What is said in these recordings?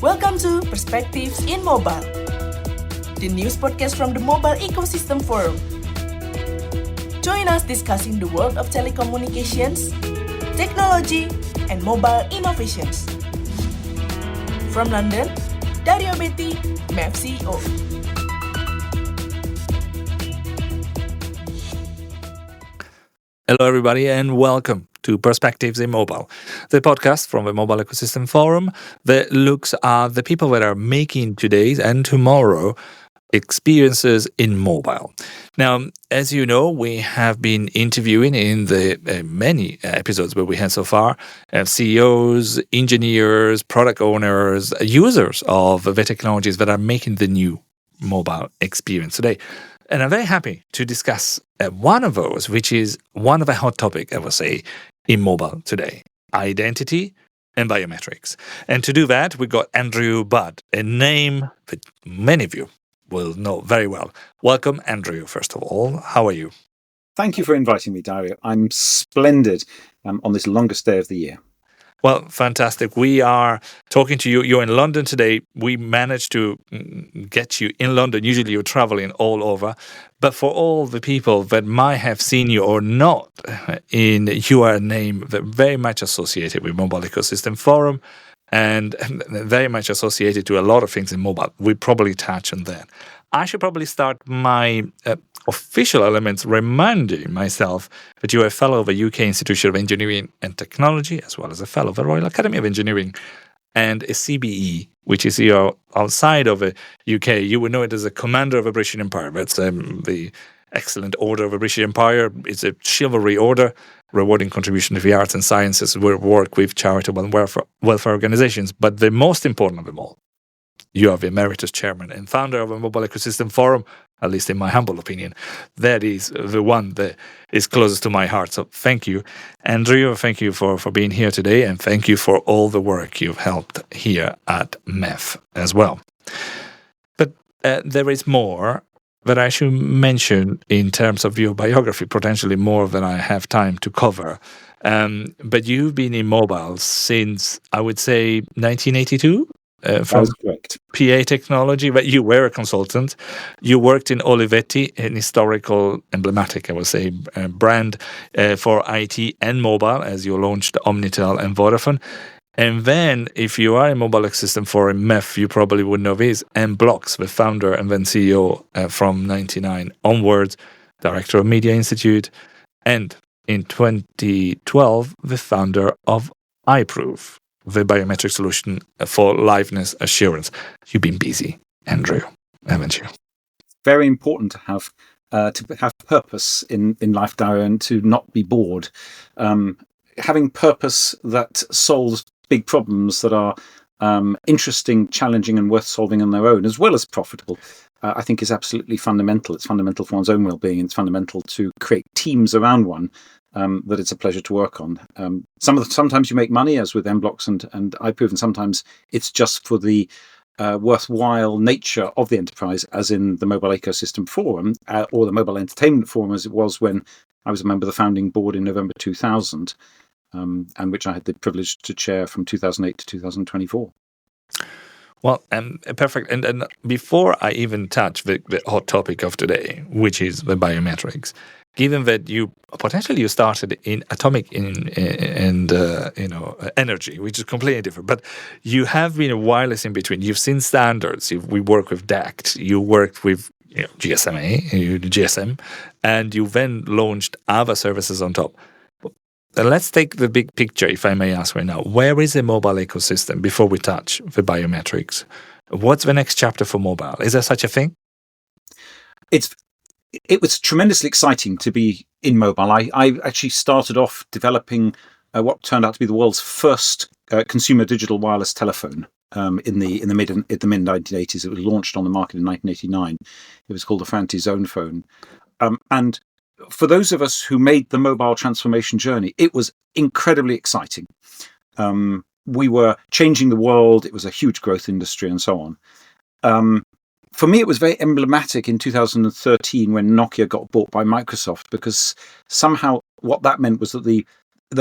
Welcome to Perspectives in Mobile, the news podcast from the Mobile Ecosystem Forum. Join us discussing the world of telecommunications, technology, and mobile innovations. From London, Dario Betti, MEF CEO. Hello, everybody, and welcome to Perspectives in Mobile, the podcast from the Mobile Ecosystem Forum that looks at the people that are making today's and tomorrow experiences in mobile. Now, as you know, we have been interviewing in the many episodes that we had so far CEOs, engineers, product owners, users of the technologies that are making the new mobile experience today. And I'm very happy to discuss one of those, which is one of the hot topics, I would say, in mobile today, identity and biometrics. And to do that, we got Andrew Budd, a name that many of you will know very well. Welcome, Andrew, first of all. How are you? Thank you for inviting me, Dario. I'm splendid on this longest day of the year. Well, fantastic. We are talking to you. You're in London today. We managed to get you in London. Usually you're traveling all over. But for all the people that might have seen you or not, you are a name that very much associated with Mobile Ecosystem Forum and very much associated to a lot of things in mobile. We probably touch on that. I should probably start my official elements reminding myself that you are a fellow of the UK Institute of Engineering and Technology, as well as a fellow of the Royal Academy of Engineering, and a CBE, which is outside of the UK. You would know it as a Commander of the British Empire. That's the Excellent Order of the British Empire. It's a chivalry order rewarding contribution to the arts and sciences. We work with charitable and welfare organizations. But the most important of them all, you are the Emeritus Chairman and founder of a Mobile Ecosystem Forum, at least in my humble opinion. That is the one that is closest to my heart. So thank you, Andrew. Thank you for being here today, and thank you for all the work you've helped here at MEF as well. But there is more that I should mention in terms of your biography, potentially more than I have time to cover. But you've been in mobile since, I would say, 1982? From correct. PA technology, but you were a consultant. You worked in Olivetti, an historical, emblematic, I would say, brand for IT and mobile as you launched Omnitel and Vodafone. And then, if you are a Mobile Ecosystem Forum MEF, you probably would know this. And Blocks, the founder and then CEO from 99 onwards, director of Media Institute, and in 2012, the founder of iProov, the biometric solution for liveness assurance. You've been busy, Andrew, haven't you? Very important to have purpose in life, Dario, and to not be bored. Having purpose that solves big problems that are interesting, challenging, and worth solving on their own, as well as profitable, I think is absolutely fundamental. It's fundamental for one's own well-being. It's fundamental to create teams around one that it's a pleasure to work on. Sometimes you make money, as with mBlocks and iProov, and sometimes it's just for the worthwhile nature of the enterprise, as in the Mobile Ecosystem Forum, or the Mobile Entertainment Forum, as it was when I was a member of the founding board in November 2000, and which I had the privilege to chair from 2008 to 2024. Well, perfect. And before I even touch the hot topic of today, which is the biometrics, given that you started in atomic and energy, which is completely different, but you have been a wireless in between. You've seen standards. We work with DACT. You worked with GSM, and you then launched other services on top. Let's take the big picture, if I may ask right now. Where is the mobile ecosystem before we touch the biometrics? What's the next chapter for mobile? Is there such a thing? It was tremendously exciting to be in mobile. I actually started off developing what turned out to be the world's first consumer digital wireless telephone in the mid 1980s. It was launched on the market in 1989. It was called the Franti Zone phone, and for those of us who made the mobile transformation journey, it was incredibly exciting. We were changing the world. It was a huge growth industry and so on. For me, it was very emblematic in 2013 when Nokia got bought by Microsoft, because somehow what that meant was that the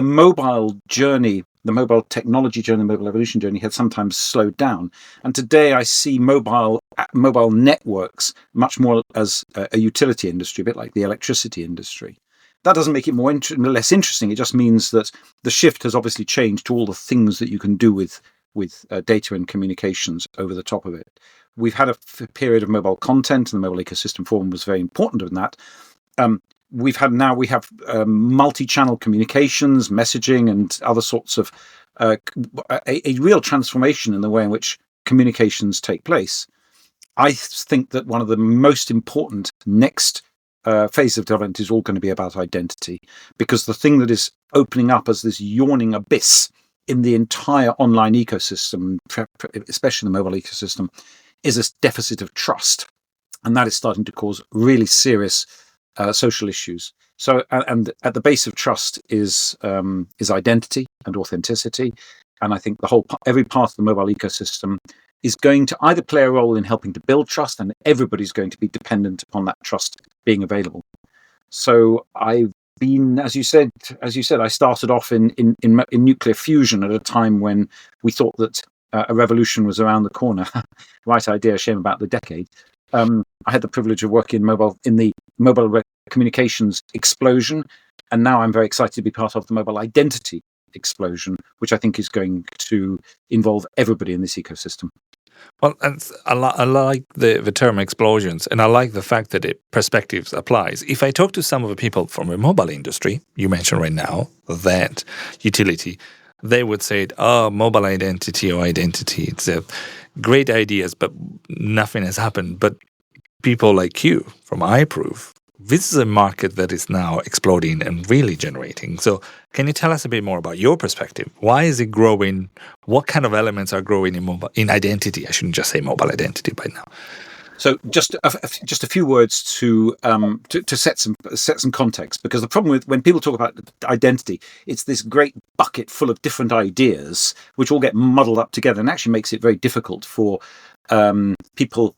mobile journey the mobile technology journey, the mobile evolution journey had sometimes slowed down. And today I see mobile networks much more as a utility industry, a bit like the electricity industry. That doesn't make it less interesting. It just means that the shift has obviously changed to all the things that you can do with data and communications over the top of it. We've had a period of mobile content, and the Mobile Ecosystem Forum was very important in that. We have multi-channel communications, messaging, and other sorts of a real transformation in the way in which communications take place. I think that one of the most important next phase of development is all going to be about identity, because the thing that is opening up as this yawning abyss in the entire online ecosystem, especially the mobile ecosystem, is a deficit of trust, and that is starting to cause really serious social issues. So, and at the base of trust is identity and authenticity, and I think every part of the mobile ecosystem is going to either play a role in helping to build trust, and everybody's going to be dependent upon that trust being available. So I've been, as you said, I started off in nuclear fusion at a time when we thought that a revolution was around the corner. Right idea, shame about the decade. I had the privilege of working in the mobile communications explosion, and now I'm very excited to be part of the mobile identity explosion, which I think is going to involve everybody in this ecosystem. Well, and I like the term explosions, and I like the fact that perspectives applies. If I talk to some of the people from the mobile industry, you mentioned right now, that utility, they would say, mobile identity or identity, it's a great ideas, but nothing has happened. But people like you from iProov, this is a market that is now exploding and really generating. So can you tell us a bit more about your perspective? Why is it growing? What kind of elements are growing in identity? I shouldn't just say mobile identity by now. So just a few words to set some context, because the problem with when people talk about identity, it's this great bucket full of different ideas which all get muddled up together, and actually makes it very difficult for people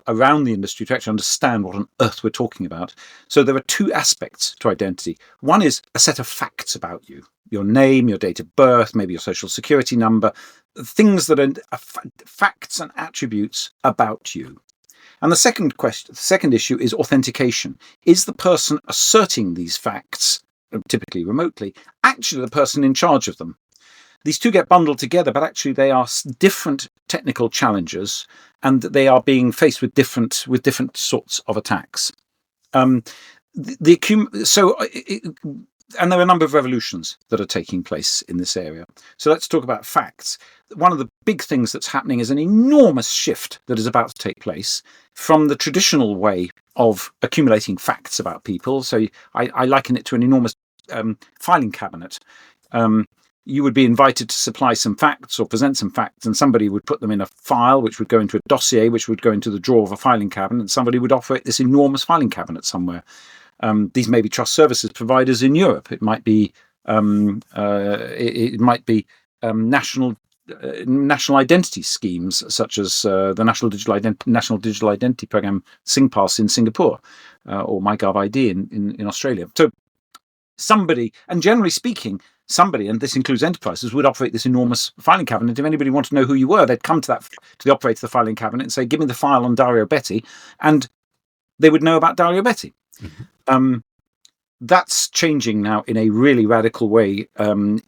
around the industry to actually understand what on earth we're talking about. So there are two aspects to identity. One is a set of facts about you: your name, your date of birth, maybe your social security number, things that are facts and attributes about you. And the second issue is authentication. Is the person asserting these facts, typically remotely, actually the person in charge of them? These two get bundled together, but actually they are different technical challenges, and they are being faced with different sorts of attacks. And there are a number of revolutions that are taking place in this area. So let's talk about facts. One of the big things that's happening is an enormous shift that is about to take place from the traditional way of accumulating facts about people. So I liken it to an enormous filing cabinet. You would be invited to supply some facts or present some facts, and somebody would put them in a file, which would go into a dossier, which would go into the drawer of a filing cabinet, and somebody would operate this enormous filing cabinet somewhere. These may be trust services providers in Europe. It might be national identity schemes, such as the National Digital Identity Program, SingPass in Singapore, or MyGovID in Australia. So somebody, and generally speaking, and this includes enterprises, would operate this enormous filing cabinet. If anybody wanted to know who you were, they'd come to the operator of the filing cabinet and say, "Give me the file on Dario Betti," and they would know about Dario Betti. Mm-hmm. That's changing now in a really radical way around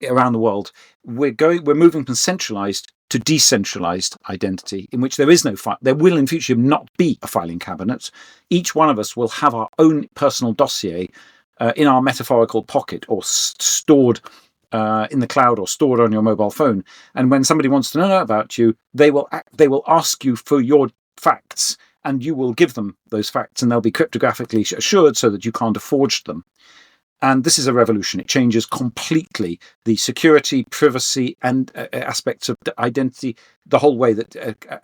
the world. We're moving from centralized to decentralized identity, in which there is no file. There will in future not be a filing cabinet. Each one of us will have our own personal dossier in our metaphorical pocket, or stored in the cloud, or stored on your mobile phone. And when somebody wants to know about you, they will ask you for your facts, and you will give them those facts, and they'll be cryptographically assured so that you can't have forged them. And this is a revolution. It changes completely the security, privacy, and aspects of identity, the whole way that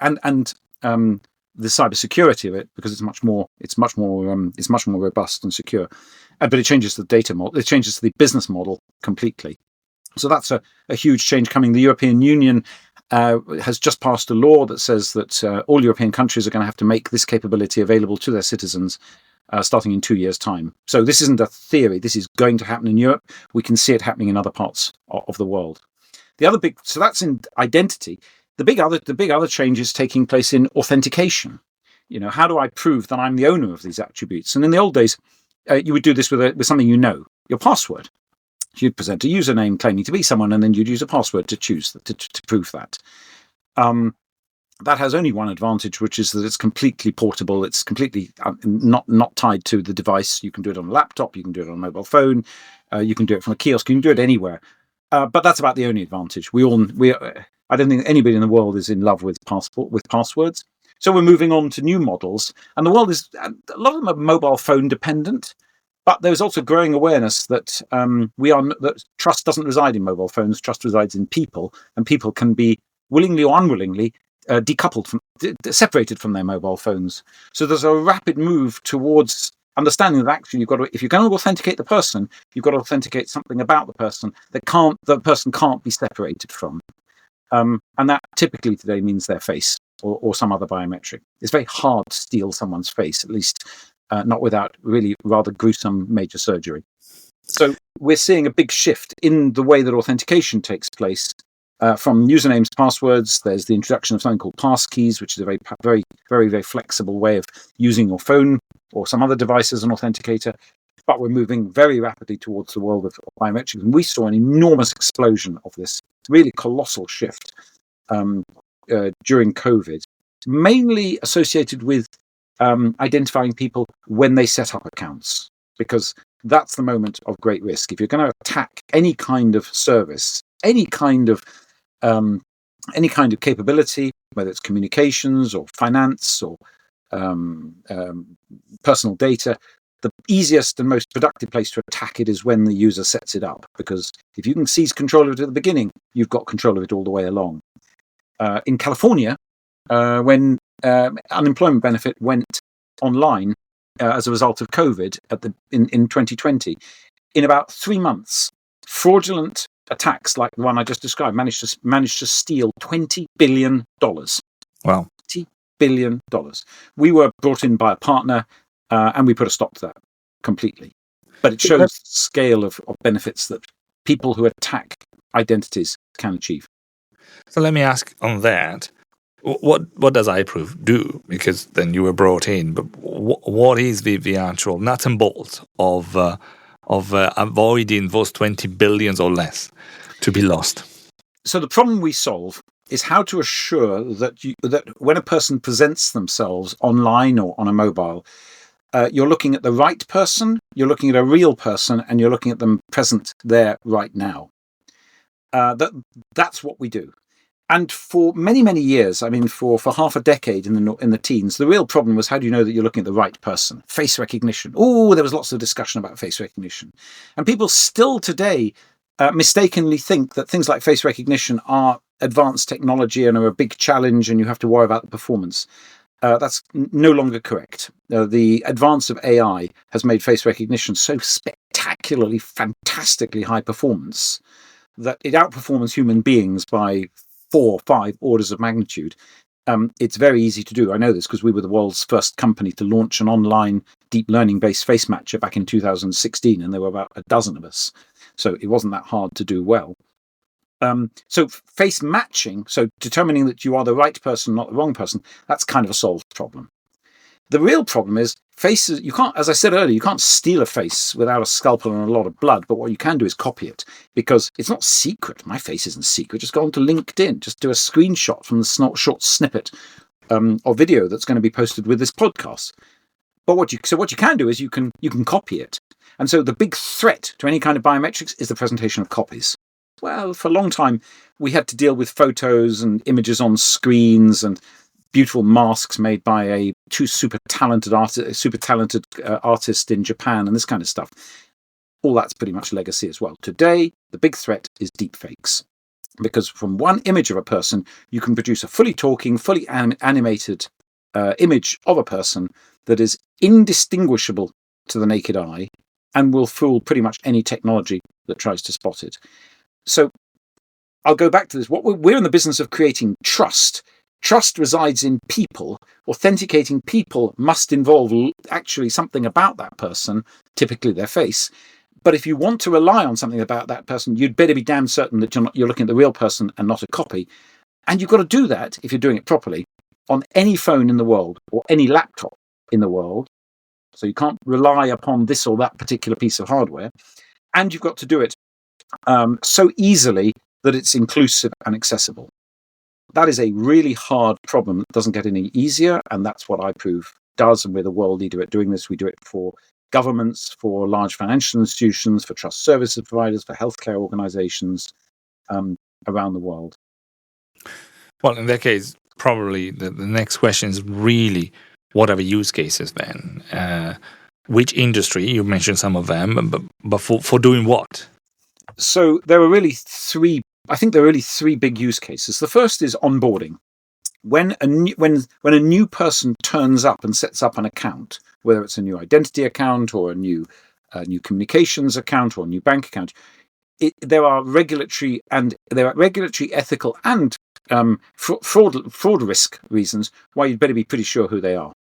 and the cybersecurity of it, because it's much more robust and secure. But it changes the data model. It changes the business model completely. So that's a huge change coming. The European Union has just passed a law that says that all European countries are going to have to make this capability available to their citizens starting in 2 years' time. So this isn't a theory. This is going to happen in Europe. We can see it happening in other parts of the world. So that's in identity. The big other change is taking place in authentication. How do I prove that I'm the owner of these attributes? And in the old days, you would do this with something your password. You'd present a username claiming to be someone, and then you'd use a password to prove that. That has only one advantage, which is that it's completely portable. It's completely not tied to the device. You can do it on a laptop. You can do it on a mobile phone. You can do it from a kiosk. You can do it anywhere. But that's about the only advantage. I don't think anybody in the world is in love with passwords. So we're moving on to new models, and the world is a lot of them are mobile phone dependent. But there's also growing awareness that that trust doesn't reside in mobile phones. Trust resides in people, and people can be willingly or unwillingly separated from their mobile phones. So there's a rapid move towards understanding that actually if you're going to authenticate the person, you've got to authenticate something about the person that the person can't be separated from. And that typically today means their face or some other biometric. It's very hard to steal someone's face, at least not without really rather gruesome major surgery. So we're seeing a big shift in the way that authentication takes place. From usernames, passwords, there's the introduction of something called passkeys, which is a very, very, very, very flexible way of using your phone or some other device as an authenticator. But we're moving very rapidly towards the world of biometrics. And we saw an enormous explosion of this really colossal shift during COVID, mainly associated with identifying people when they set up accounts, because that's the moment of great risk. If you're going to attack any kind of service, any kind of capability, whether it's communications or finance or personal data, the easiest and most productive place to attack it is when the user sets it up, because if you can seize control of it at the beginning, you've got control of it all the way along. In California, when unemployment benefit went online as a result of COVID in 2020, in about 3 months, fraudulent attacks like the one I just described managed to steal $20 billion. Wow. $20 billion. We were brought in by a partner, and we put a stop to that completely. But it shows the scale of benefits that people who attack identities can achieve. So let me ask on that. What does iProov do? Because then you were brought in, but what is the actual nuts and bolts of avoiding those 20 billions or less to be lost? So the problem we solve is how to assure that when a person presents themselves online or on a mobile, you're looking at the right person, you're looking at a real person, and you're looking at them present there right now. That's what we do. And for many, many years, I mean, for half a decade in the teens, the real problem was, how do you know that you're looking at the right person? Face recognition. Oh, there was lots of discussion about face recognition. And people still today mistakenly think that things like face recognition are advanced technology and are a big challenge and you have to worry about the performance. That's no longer correct. The advance of AI has made face recognition so spectacularly, fantastically high performance that it outperforms human beings by 4 or 5 orders of magnitude. It's very easy to do. I know this because we were the world's first company to launch an online deep learning based face matcher back in 2016, and there were about a dozen of us. So it wasn't that hard to do well. So face matching, so determining that you are the right person, not the wrong person, that's kind of a solved problem. The real problem is faces. You can't, as I said earlier, you can't steal a face without a scalpel and a lot of blood. But what you can do is copy it, because it's not secret. My face isn't secret. Just go onto LinkedIn. Just do a screenshot from the short snippet or video that's going to be posted with this podcast. But what you can do is you can copy it. And so the big threat to any kind of biometrics is the presentation of copies. Well, for a long time, we had to deal with photos and images on screens and beautiful masks made by a super talented artist in Japan and this kind of stuff. All that's pretty much legacy as well. Today, the big threat is deepfakes, because from one image of a person, you can produce a fully talking, fully animated image of a person that is indistinguishable to the naked eye and will fool pretty much any technology that tries to spot it. So I'll go back to this. What we're in the business of creating trust trust resides in people. Authenticating people must involve actually something about that person, typically their face. But if you want to rely on something about that person, you'd better be damn certain that you're looking at the real person and not a copy. And you've got to do that, if you're doing it properly, on any phone in the world or any laptop in the world. So you can't rely upon this or that particular piece of hardware. And you've got to do it so easily that it's inclusive and accessible. That is a really hard problem that doesn't get any easier, and that's what iProov does, and we're the world leader at doing this. We do it for governments, for large financial institutions, for trust services providers, for healthcare organizations around the world. Well, in that case, probably the next question is really, what are the use cases then? Which industry? You mentioned some of them, but for doing what? So there are really three big use cases. The first is onboarding. When a new person turns up and sets up an account, whether it's a new identity account or a new communications account or a new bank account, there are regulatory, ethical, and fraud risk reasons why you'd better be pretty sure who they are.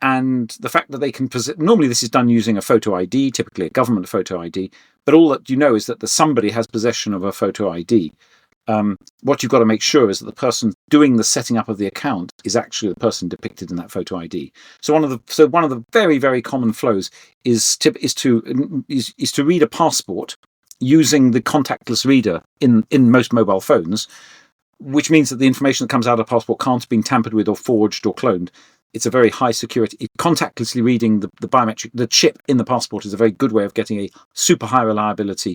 And the fact that they can normally this is done using a photo ID, typically a government photo ID, but all that you know is that somebody has possession of a photo ID. What you've got to make sure is that the person doing the setting up of the account is actually the person depicted in that photo ID. So one of the very, very common flows is to read a passport using the contactless reader in most mobile phones, which means that the information that comes out of the passport can't have been tampered with or forged or cloned. It's a very high security. Contactlessly reading the biometric, the chip in the passport is a very good way of getting a super high reliability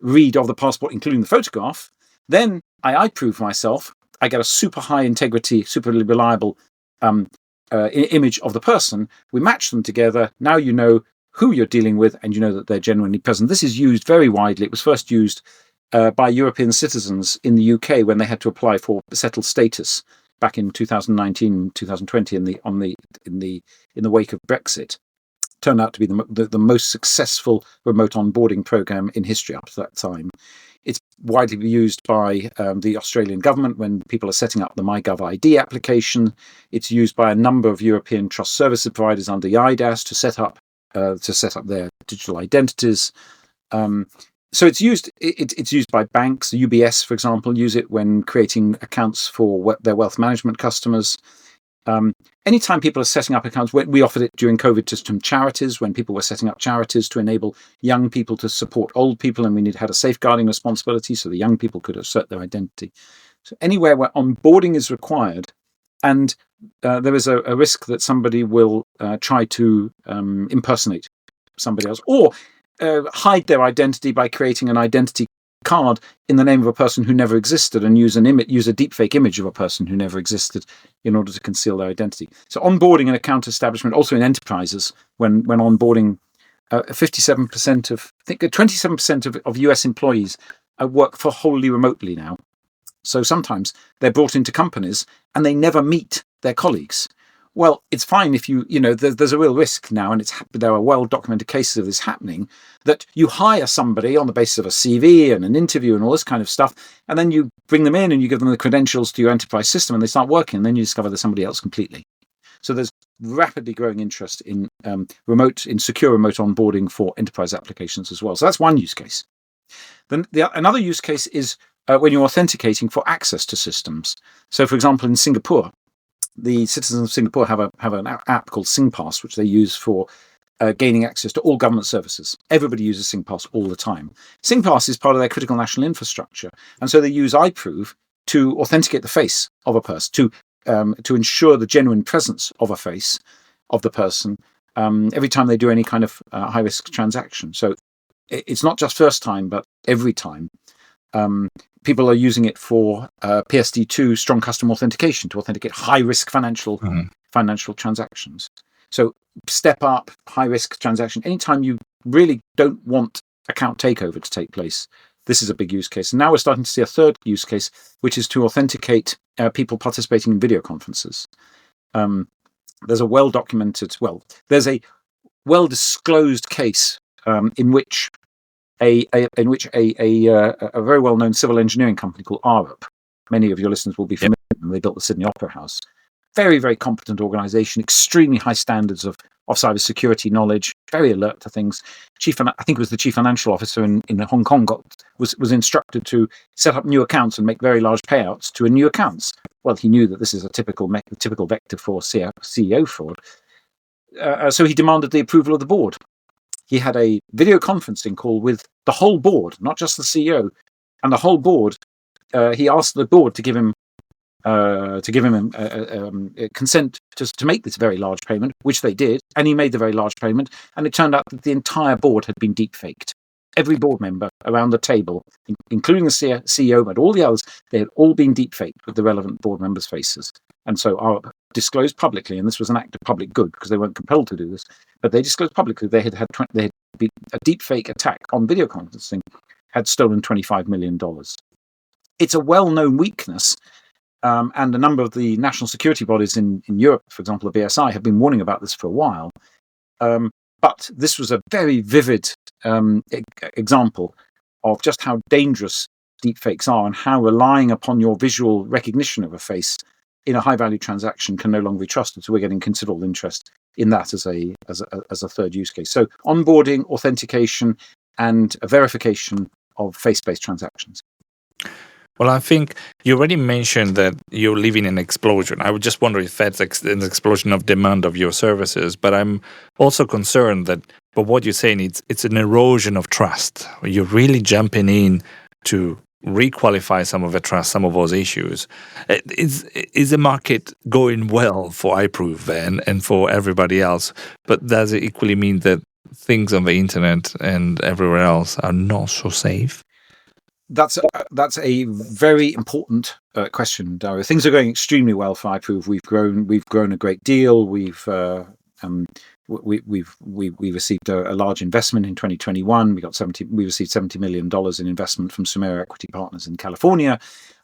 read of the passport, including the photograph. Then I iProov myself. I get a super high integrity, super reliable image of the person. We match them together. Now you know who you're dealing with, and you know that they're genuinely present. This is used very widely. It was first used by European citizens in the UK when they had to apply for settled status back in 2019, 2020, in the wake of Brexit. Turned out to be the most successful remote onboarding program in history up to that time. It's widely used by the Australian government when people are setting up the MyGov ID application. It's used by a number of European trust services providers under EIDAS to set up their digital identities. So it's used by banks. The UBS, for example, use it when creating accounts for their wealth management customers. Anytime people are setting up accounts, we offered it during COVID to some charities when people were setting up charities to enable young people to support old people, and we had a safeguarding responsibility so the young people could assert their identity. So anywhere where onboarding is required, and there is a risk that somebody will try to impersonate somebody else or hide their identity by creating an identity card in the name of a person who never existed and use a deepfake image of a person who never existed in order to conceal their identity. So onboarding and account establishment, also in enterprises, when onboarding, 27% of US employees work for wholly remotely now. So sometimes they're brought into companies and they never meet their colleagues. Well, it's fine if there's a real risk now, and there are well-documented cases of this happening, that you hire somebody on the basis of a CV and an interview and all this kind of stuff, and then you bring them in and you give them the credentials to your enterprise system and they start working, and then you discover they're somebody else completely. So there's rapidly growing interest in secure remote onboarding for enterprise applications as well. So that's one use case. Then another use case is when you're authenticating for access to systems. So, for example, in Singapore, the citizens of Singapore have an app called SingPass, which they use for gaining access to all government services. Everybody uses SingPass all the time. SingPass is part of their critical national infrastructure, and so they use iProov to authenticate the face of a person, to ensure the genuine presence of a face of the person every time they do any kind of high-risk transaction. So it's not just first time, but every time. People are using it for PSD2 strong custom authentication to authenticate high-risk financial transactions. So step up, high-risk transaction. Anytime you really don't want account takeover to take place, this is a big use case. And now we're starting to see a third use case, which is to authenticate people participating in video conferences. There's a well-disclosed case in which a very well-known civil engineering company called Authentications. Many of your listeners will be familiar them. They built the Sydney Opera House. Very, very competent organization, extremely high standards of cybersecurity knowledge, very alert to things. I think it was the chief financial officer in Hong Kong was instructed to set up new accounts and make very large payouts to new accounts. Well, he knew that this is a typical vector for CEO fraud. So he demanded the approval of the board. He had a video conferencing call with the whole board, not just the CEO, and the whole board. He asked the board to give him consent to make this very large payment, which they did, and he made the very large payment. And it turned out that the entire board had been deep-faked. Every board member around the table, including the CEO, but all the others, they had all been deep-faked with the relevant board members' faces. And so are disclosed publicly, and this was an act of public good because they weren't compelled to do this, but they disclosed publicly they had been a deep-fake attack on video conferencing had stolen $25 million. It's a well-known weakness. And a number of the national security bodies in Europe, for example, the BSI, have been warning about this for a while. But this was a very vivid example of just how dangerous deepfakes are and how relying upon your visual recognition of a face in a high-value transaction can no longer be trusted. So we're getting considerable interest in that as a third use case. So onboarding, authentication, and a verification of face-based transactions. Well, I think you already mentioned that you're living in an explosion. I would just wonder if that's an explosion of demand of your services. But I'm also concerned that, but what you're saying, it's an erosion of trust. You're really jumping in to requalify some of the trust, some of those issues. Is the market going well for iProov and for everybody else? But does it equally mean that things on the internet and everywhere else are not so safe? That's a very important question, Dario. Things are going extremely well for iProov. We've grown a great deal. We received a large investment in 2021. We received $70 million in investment from Sumer Equity Partners in California,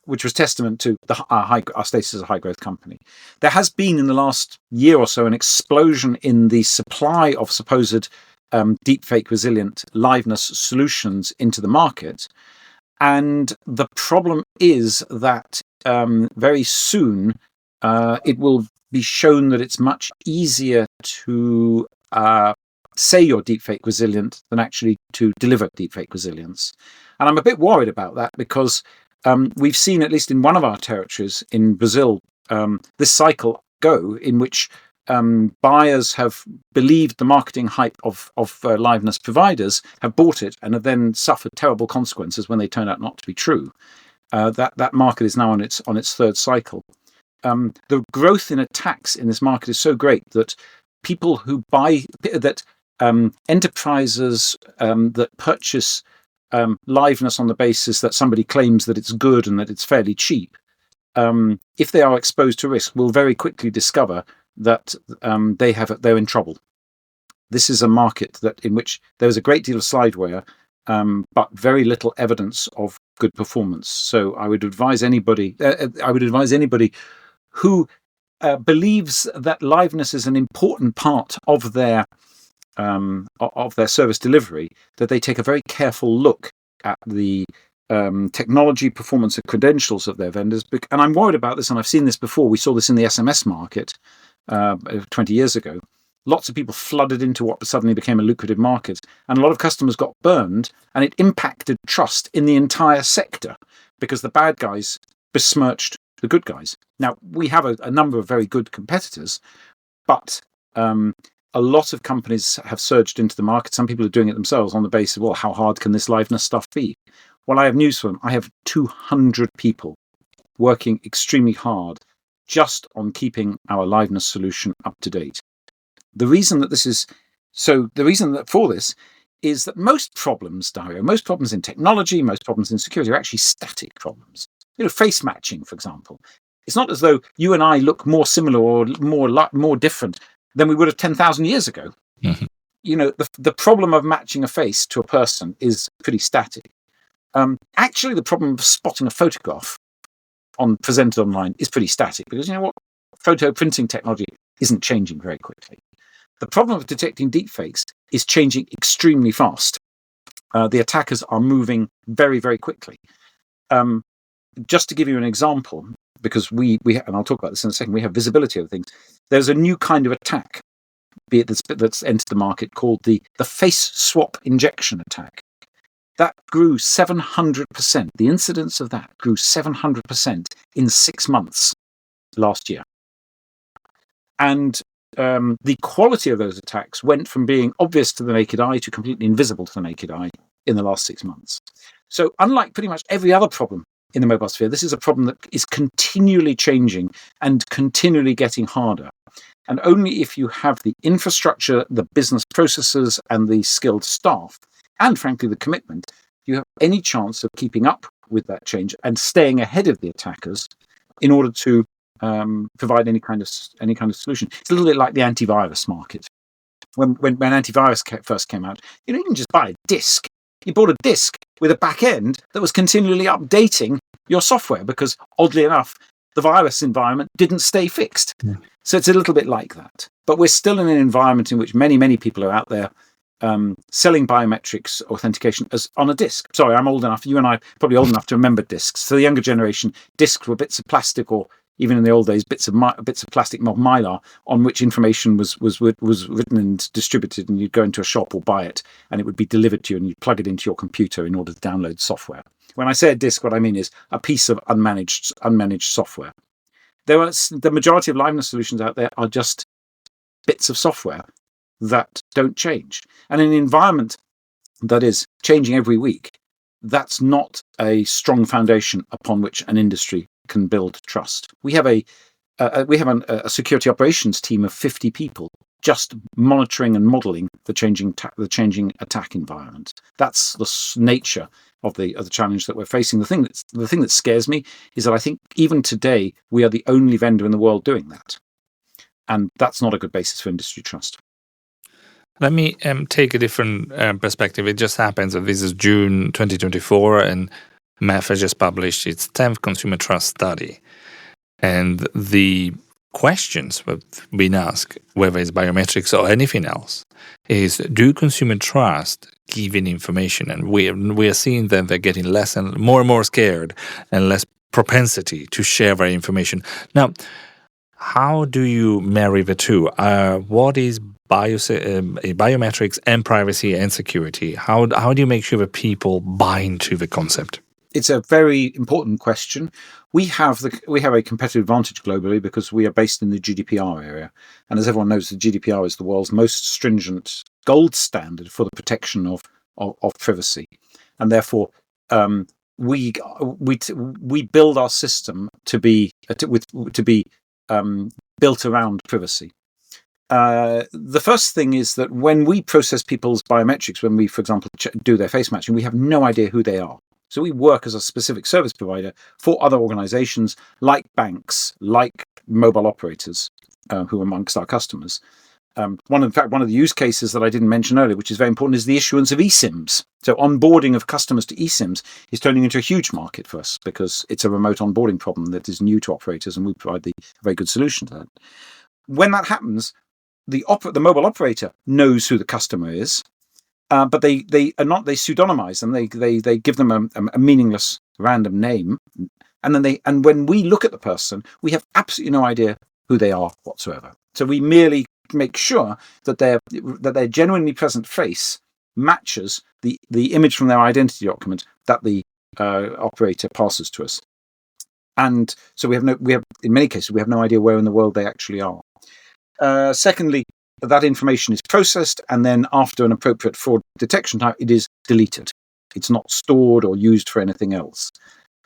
which was testament to our status as a high growth company. There has been in the last year or so an explosion in the supply of supposed deepfake resilient liveness solutions into the market. And the problem is that very soon it will be shown that it's much easier to say you're deepfake resilient than actually to deliver deepfake resilience. And I'm a bit worried about that because we've seen, at least in one of our territories in Brazil, this cycle go in which buyers have believed the marketing hype of liveness providers, have bought it, and have then suffered terrible consequences when they turn out not to be true. That market is now on its third cycle. The growth in attacks in this market is so great that people who buy enterprises that purchase liveness on the basis that somebody claims that it's good and that it's fairly cheap, if they are exposed to risk, will very quickly discover that they're in trouble. This is a market in which there is a great deal of slideware, but very little evidence of good performance. So I would advise anybody who believes that liveness is an important part of their service delivery, that they take a very careful look at the technology, performance, and credentials of their vendors. And I'm worried about this, and I've seen this before. We saw this in the SMS market 20 years ago. Lots of people flooded into what suddenly became a lucrative market, and a lot of customers got burned, and it impacted trust in the entire sector because the bad guys besmirched the good guys. Now, we have a number of very good competitors, but a lot of companies have surged into the market. Some people are doing it themselves on the basis of, well, how hard can this liveness stuff be? Well, I have news for them. I have 200 people working extremely hard just on keeping our liveness solution up to date. The reason for this is that most problems, Dario, most problems in technology, most problems in security are actually static problems. Face matching, for example. It's not as though you and I look more similar or more different than we would have 10,000 years ago. Mm-hmm. The problem of matching a face to a person is pretty static. Actually, the problem of spotting a photograph presented online is pretty static because photo printing technology isn't changing very quickly. The problem of detecting deepfakes is changing extremely fast. The attackers are moving very, very quickly. Just to give you an example, because we and I'll talk about this in a second, we have visibility of things. There's a new kind of attack, be it that's entered the market, called the face swap injection attack. That grew 700%. The incidence of that grew 700% in 6 months last year. And the quality of those attacks went from being obvious to the naked eye to completely invisible to the naked eye in the last 6 months. So unlike pretty much every other problem in the mobile sphere, this is a problem that is continually changing and continually getting harder. And only if you have the infrastructure, the business processes, and the skilled staff, and frankly the commitment, you have any chance of keeping up with that change and staying ahead of the attackers in order to provide any kind of solution. It's a little bit like the antivirus market. When antivirus first came out, you didn't just buy a disk. You bought a disk with a back end that was continually updating your software because, oddly enough, the virus environment didn't stay fixed. Yeah. So it's a little bit like that. But we're still in an environment in which many, many people are out there selling biometrics authentication as on a disk. Sorry, I'm old enough. You and I are probably old enough to remember disks. For the younger generation, disks were bits of plastic, or even in the old days, bits of plastic mylar on which information was written and distributed, and you'd go into a shop or buy it, and it would be delivered to you, and you'd plug it into your computer in order to download software. When I say a disk, what I mean is a piece of unmanaged software. The majority of liveness solutions out there are just bits of software that don't change. And in an environment that is changing every week, that's not a strong foundation upon which an industry can build trust. We have a security operations team of 50 people just monitoring and modeling the changing attack environment. That's the nature of the challenge that we're facing. The thing that scares me is that I think even today we are the only vendor in the world doing that, and that's not a good basis for industry trust. Let me take a different perspective. It just happens that this is June 2024, and MEF has just published its 10th consumer trust study. And the questions that have been asked, whether it's biometrics or anything else, is do consumer trust given information? And we are seeing that they're getting less and more scared and less propensity to share their information. Now, how do you marry the two? What is biometrics and privacy and security? How do you make sure that people buy into the concept? It's a very important question. We have a competitive advantage globally because we are based in the GDPR area, and as everyone knows, the GDPR is the world's most stringent gold standard for the protection of privacy, and therefore we build our system to be built around privacy. The first thing is that when we process people's biometrics, when we, for example, do their face matching, we have no idea who they are. So we work as a specific service provider for other organizations like banks, like mobile operators, who are amongst our customers. One of the use cases that I didn't mention earlier, which is very important, is the issuance of eSIMs. So onboarding of customers to eSIMs is turning into a huge market for us because it's a remote onboarding problem that is new to operators, and we provide a very good solution to that. When that happens, the mobile operator knows who the customer is, but they pseudonymize them. They give them a meaningless random name, and when we look at the person, we have absolutely no idea who they are whatsoever. So we merely make sure that their genuinely present face matches the image from their identity document that the operator passes to us. And so we have in many cases we have no idea where in the world they actually are. Secondly, that information is processed, and then after an appropriate fraud detection time, it is deleted. It's not stored or used for anything else.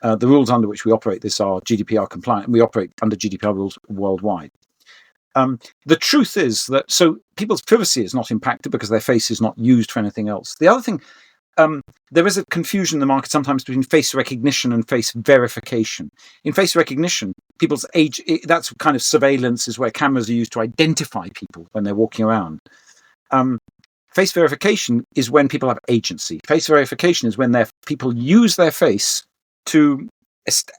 The rules under which we operate this are GDPR compliant, and we operate under GDPR rules worldwide. The truth is that so people's privacy is not impacted because their face is not used for anything else. The other thing, there is a confusion in the market sometimes between face recognition and face verification. In face recognition, people's age, that's kind of surveillance, is where cameras are used to identify people when they're walking around. Face verification is when people have agency. Face verification is when people use their face to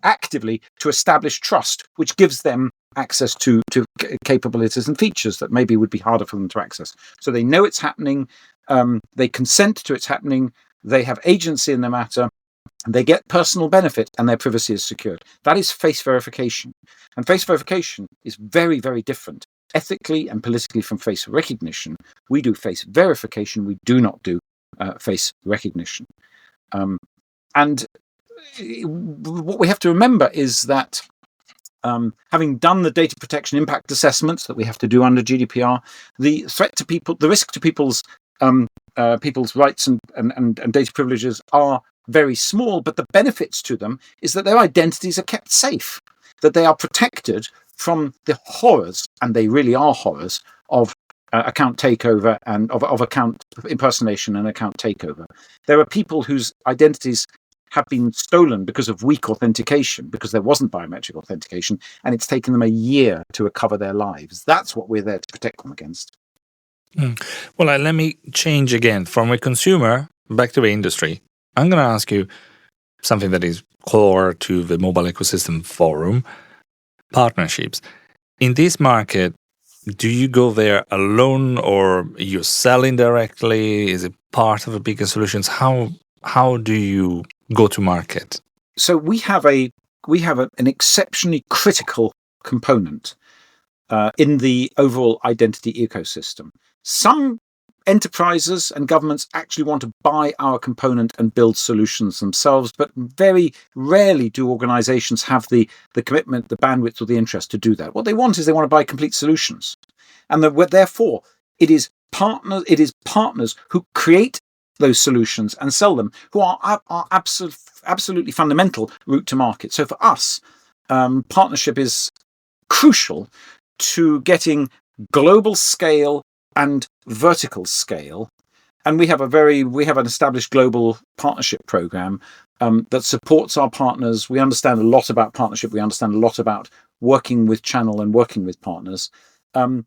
actively to establish trust, which gives them access to capabilities and features that maybe would be harder for them to access. So they know it's happening, they consent to it's happening, they have agency in the matter, They get personal benefit and their privacy is secured. That is face verification. And face verification is very, very different ethically and politically from face recognition. We do face verification. We do not do face recognition. And what we have to remember is that having done the data protection impact assessments that we have to do under GDPR, the threat to people, the risk to people's rights and data privileges are very small, but the benefits to them is that their identities are kept safe, that they are protected from the horrors, and they really are horrors, of account takeover and of account impersonation and account takeover. There are people whose identities have been stolen because of weak authentication, because there wasn't biometric authentication, and it's taken them a year to recover their lives. That's what we're there to protect them against. Well, let me change again from a consumer back to the industry. I'm going to ask you something that is core to the mobile ecosystem forum, partnerships. In this market, do you go there alone or you're selling directly? Is it part of a bigger solutions? How do you go to market? So we have an exceptionally critical component in the overall identity ecosystem. Some enterprises and governments actually want to buy our component and build solutions themselves, but very rarely do organizations have the commitment, the bandwidth, or the interest to do that. What they want is they want to buy complete solutions. And therefore, it is partners who create those solutions and sell them, who are absolutely fundamental route to market. So for us, partnership is crucial to getting global scale and vertical scale. And we have an established global partnership program that supports our partners. We understand a lot about partnership. We understand a lot about working with channel and working with partners. When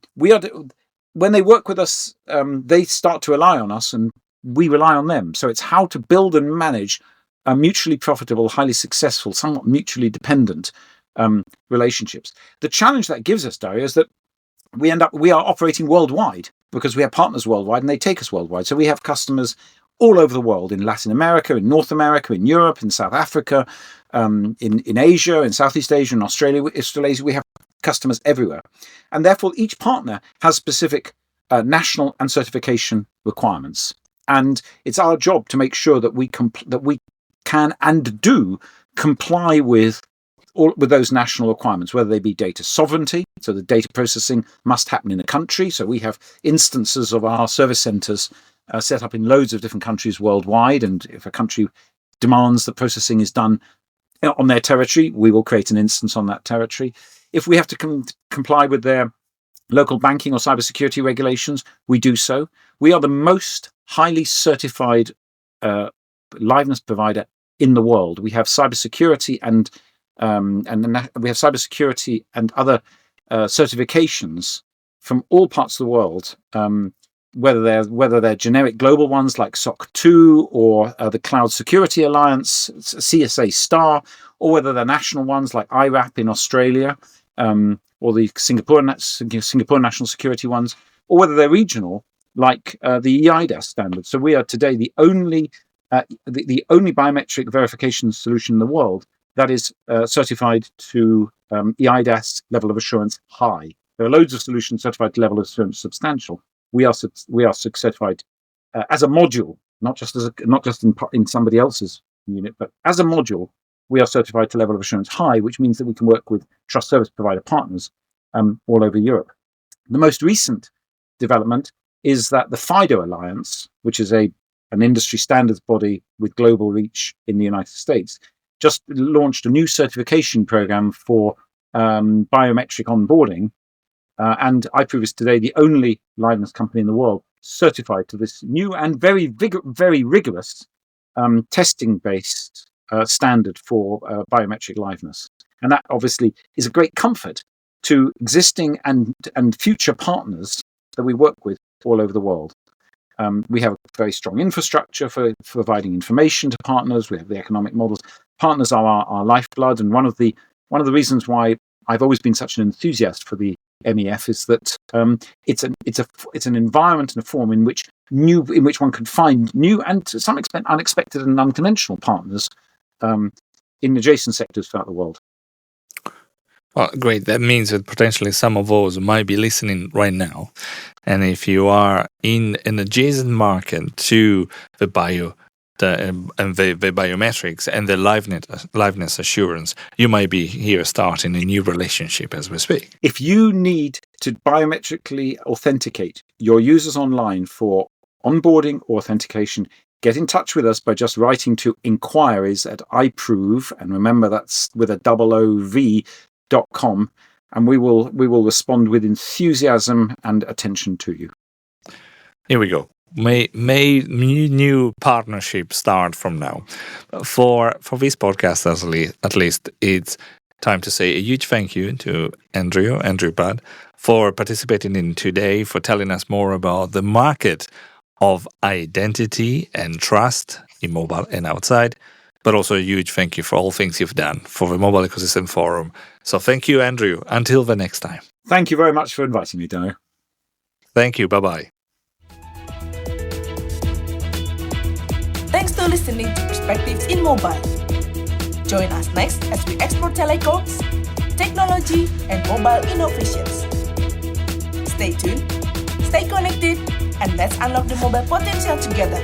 they work with us, they start to rely on us and we rely on them. So it's how to build and manage a mutually profitable, highly successful, somewhat mutually dependent relationships. The challenge that gives us, Dario, is that we are operating worldwide because we have partners worldwide and they take us worldwide. So we have customers all over the world, in Latin America, in North America, in Europe, in South Africa, in Asia, in Southeast Asia, in Australasia. We have customers everywhere. And therefore, each partner has specific national and certification requirements. And it's our job to make sure that we can and do comply with those national requirements, whether they be data sovereignty, so the data processing must happen in a country. So we have instances of our service centers set up in loads of different countries worldwide. And if a country demands that processing is done on their territory, we will create an instance on that territory. If we have to comply with their local banking or cybersecurity regulations, we do so. We are the most highly certified liveness provider in the world. We have cybersecurity and we have cybersecurity and other certifications from all parts of the world, whether they're generic global ones like SOC 2 or the Cloud Security Alliance, CSA Star, or whether they're national ones like IRAP in Australia, or the Singapore National Security ones, or whether they're regional like the EIDAS standard. So we are today the only biometric verification solution in the world that is certified to EIDAS level of assurance high. There are loads of solutions certified to level of assurance substantial. We are certified as a module, not just in somebody else's unit, but as a module. We are certified to level of assurance high, which means that we can work with trust service provider partners all over Europe. The most recent development is that the FIDO Alliance, which is an industry standards body with global reach in the United States, just launched a new certification program for biometric onboarding. And iProov is today the only liveness company in the world certified to this new and very rigorous testing-based standard for biometric liveness. And that obviously is a great comfort to existing and future partners that we work with all over the world. We have a very strong infrastructure for providing information to partners. We have the economic models. Partners are our lifeblood, and one of the reasons why I've always been such an enthusiast for the MEF is that it's an environment and a form in which one can find new and to some extent unexpected and unconventional partners in adjacent sectors throughout the world. Well, great. That means that potentially some of those might be listening right now. And if you are in an adjacent market to the biometrics and the liveness assurance, you might be here starting a new relationship as we speak. If you need to biometrically authenticate your users online for onboarding or authentication, get in touch with us by just writing to inquiries@iProov, and remember that's with a OOV.com, and we will respond with enthusiasm and attention to you. Here we go. May new partnership start from now. For this podcast, at least, it's time to say a huge thank you to Andrew Budd, for participating in today, for telling us more about the market of identity and trust in mobile and outside. But also a huge thank you for all things you've done for the Mobile Ecosystem Forum. So thank you, Andrew. Until the next time. Thank you very much for inviting me, Dario. Thank you. Bye-bye. Thanks for listening to Perspectives in Mobile. Join us next as we explore telecoms, technology, and mobile innovations. Stay tuned, stay connected, and let's unlock the mobile potential together.